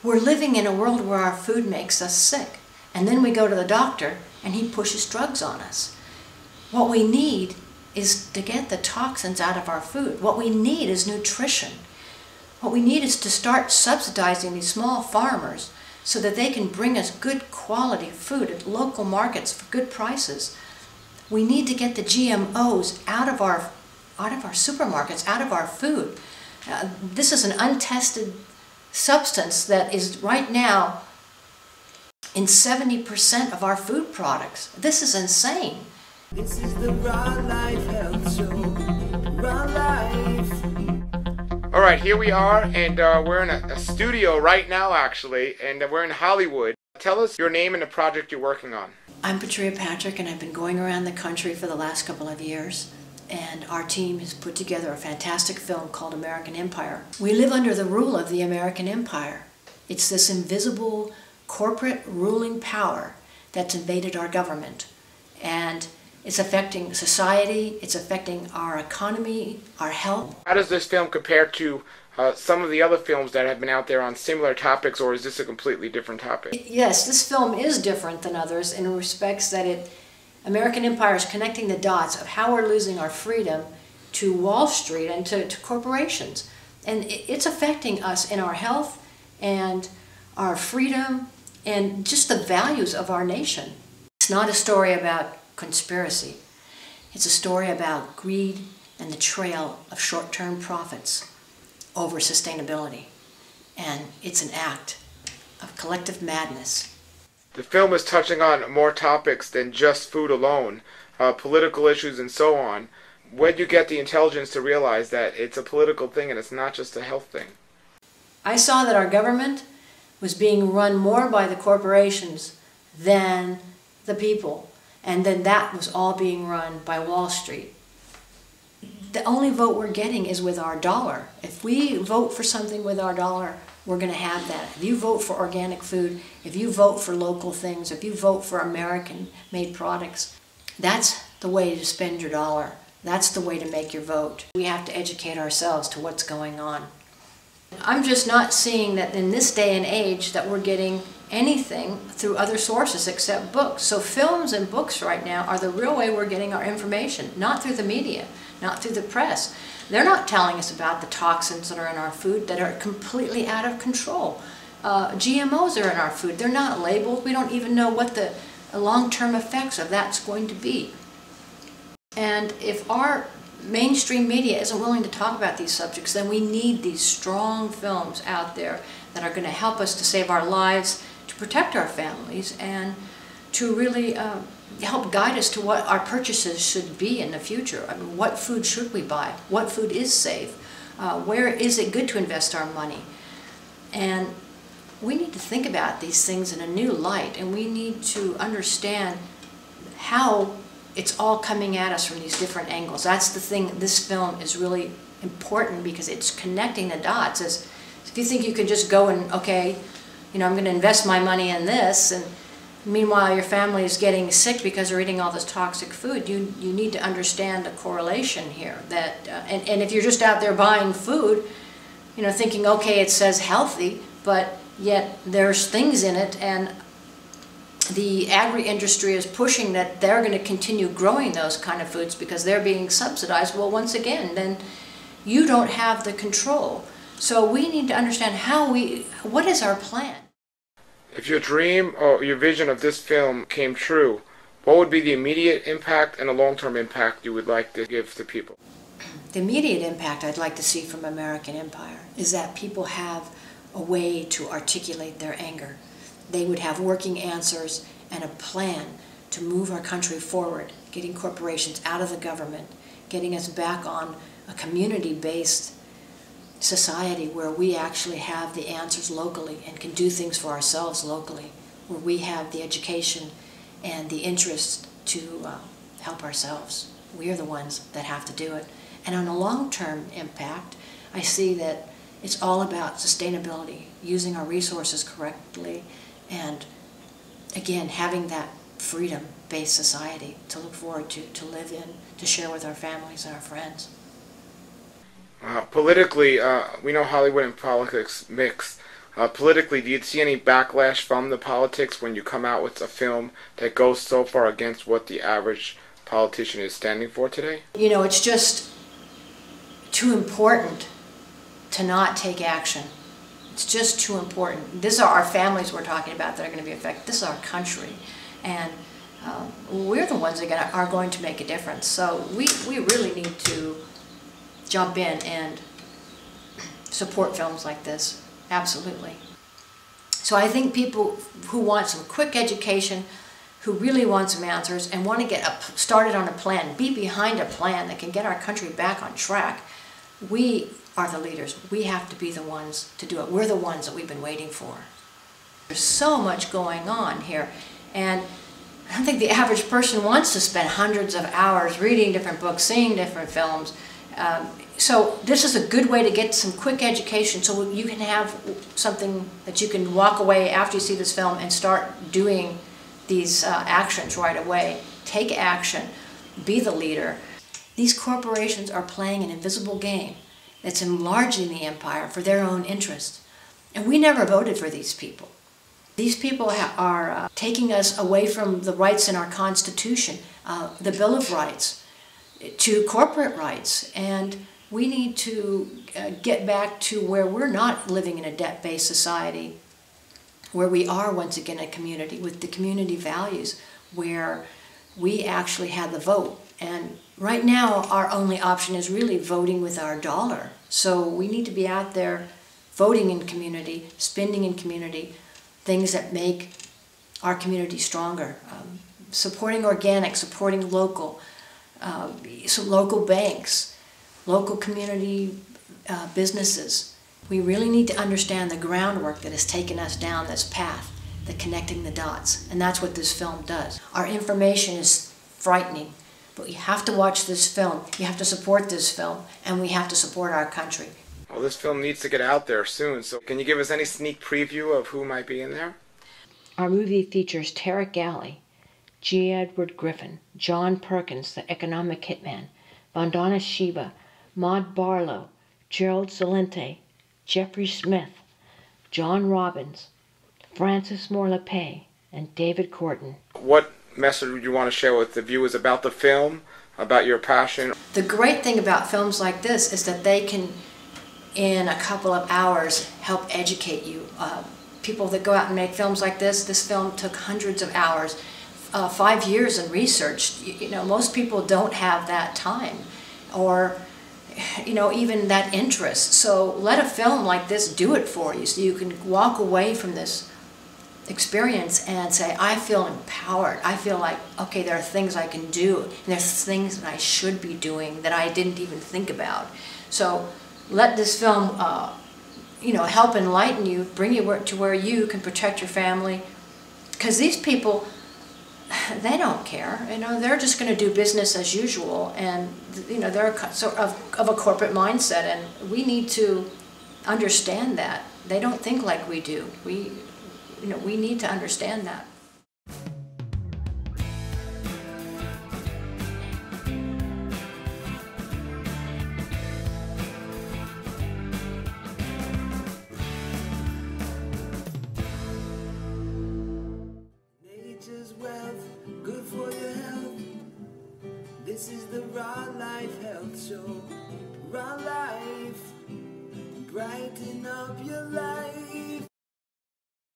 We're living in a world where our food makes us sick. And then we go to the doctor and he pushes drugs on us. What we need is to get the toxins out of our food. What we need is nutrition. What we need is to start subsidizing these small farmers so that they can bring us good quality food at local markets for good prices. We need to get the GMOs out of our supermarkets, out of our food. This is an untested substance that is right now in 70% of our food products. This is insane. This is the Raw Life Health Show. Raw Life. All right, here we are, and we're in a studio right now, actually, and we're in Hollywood. Tell us your name and the project you're working on. I'm Patria Patrick, and I've been going around the country for the last couple of years, and our team has put together a fantastic film called American Empire. We live under the rule of the American Empire. It's this invisible corporate ruling power that's invaded our government, and it's affecting society, it's affecting our economy, our health. How does this film compare to some of the other films that have been out there on similar topics, or is this a completely different topic? Yes, this film is different than others in respects that American Empire is connecting the dots of how we're losing our freedom to Wall Street and to corporations. And it's affecting us in our health and our freedom and just the values of our nation. It's not a story about conspiracy. It's a story about greed and the trail of short-term profits over sustainability. And it's an act of collective madness. The film is touching on more topics than just food alone, political issues and so on. Where did you get the intelligence to realize that it's a political thing and it's not just a health thing? I saw that our government was being run more by the corporations than the people. And then that was all being run by Wall Street. The only vote we're getting is with our dollar. If we vote for something with our dollar, we're going to have that. If you vote for organic food, if you vote for local things, if you vote for American-made products, that's the way to spend your dollar. That's the way to make your vote. We have to educate ourselves to what's going on. I'm just not seeing that in this day and age that we're getting anything through other sources except books. So films and books right now are the real way we're getting our information, not through the media, not through the press. They're not telling us about the toxins that are in our food that are completely out of control. GMOs are in our food. They're not labeled. We don't even know what the long-term effects of that's going to be. And if our mainstream media isn't willing to talk about these subjects, then we need these strong films out there that are going to help us to save our lives, to protect our families, and to really help guide us to what our purchases should be in the future. I mean, what food should we buy? What food is safe? Where is it good to invest our money? And we need to think about these things in a new light, and we need to understand how it's all coming at us from these different angles. That's the thing, this film is really important because it's connecting the dots. If you think you could just go and, okay, you know, I'm going to invest my money in this, and meanwhile your family is getting sick because they're eating all this toxic food, you need to understand the correlation here. That and if you're just out there buying food, you know, thinking, okay, it says healthy, but yet there's things in it, and the agri-industry is pushing that they're going to continue growing those kind of foods because they're being subsidized. Well, once again, then you don't have the control. So we need to understand what is our plan? If your dream or your vision of this film came true, what would be the immediate impact and the long-term impact you would like to give to people? The immediate impact I'd like to see from American Empire is that people have a way to articulate their anger. They would have working answers and a plan to move our country forward, getting corporations out of the government, getting us back on a community-based society where we actually have the answers locally and can do things for ourselves locally, where we have the education and the interest to help ourselves. We are the ones that have to do it. And on a long-term impact, I see that it's all about sustainability, using our resources correctly, and again, having that freedom-based society to look forward to live in, to share with our families and our friends. Politically, we know Hollywood and politics mix. Politically, do you see any backlash from the politics when you come out with a film that goes so far against what the average politician is standing for today? You know, it's just too important to not take action. It's just too important. These are our families we're talking about that are going to be affected. This is our country. And we're the ones that are going to make a difference. So we really need to jump in and support films like this. Absolutely. So I think people who want some quick education, who really want some answers and want to get started on a plan, be behind a plan that can get our country back on track, we are the leaders. We have to be the ones to do it. We're the ones that we've been waiting for. There's so much going on here, and I don't think the average person wants to spend hundreds of hours reading different books, seeing different films. So this is a good way to get some quick education so you can have something that you can walk away after you see this film and start doing these actions right away. Take action. Be the leader. These corporations are playing an invisible game that's enlarging the empire for their own interest. And we never voted for these people. These people are taking us away from the rights in our Constitution, the Bill of Rights, to corporate rights. And we need to get back to where we're not living in a debt-based society, where we are once again a community with the community values, where we actually have the vote. And right now our only option is really voting with our dollar. So we need to be out there voting in community, spending in community, things that make our community stronger. Supporting organic, supporting local, so local banks, local community businesses. We really need to understand the groundwork that has taken us down this path, the connecting the dots, and that's what this film does. Our information is frightening, but you have to watch this film, you have to support this film, and we have to support our country. Well, this film needs to get out there soon, so can you give us any sneak preview of who might be in there? Our movie features Tarek Galley, G. Edward Griffin, John Perkins, the economic hitman, Vandana Shiva, Maud Barlow, Gerald Celente, Jeffrey Smith, John Robbins, Francis Moore-Lepay, and David Corton. What message would you want to share with the viewers about the film, about your passion? The great thing about films like this is that they can, in a couple of hours, help educate you. People that go out and make films like this film took hundreds of hours, 5 years in research. You know, most people don't have that time, or even that interest. So let a film like this do it for you, so you can walk away from this experience and say, I feel empowered. I feel like, okay, there are things I can do, and there's things that I should be doing that I didn't even think about. So let this film help enlighten you, bring you to where you can protect your family, because these people, they don't care. They're just going to do business as usual, and they're sort of a corporate mindset, and we need to understand that. They don't think like we do. We need to understand that. Nature's wealth, good for your health. This is the Raw Life Health Show. Raw Life, brighten up your life.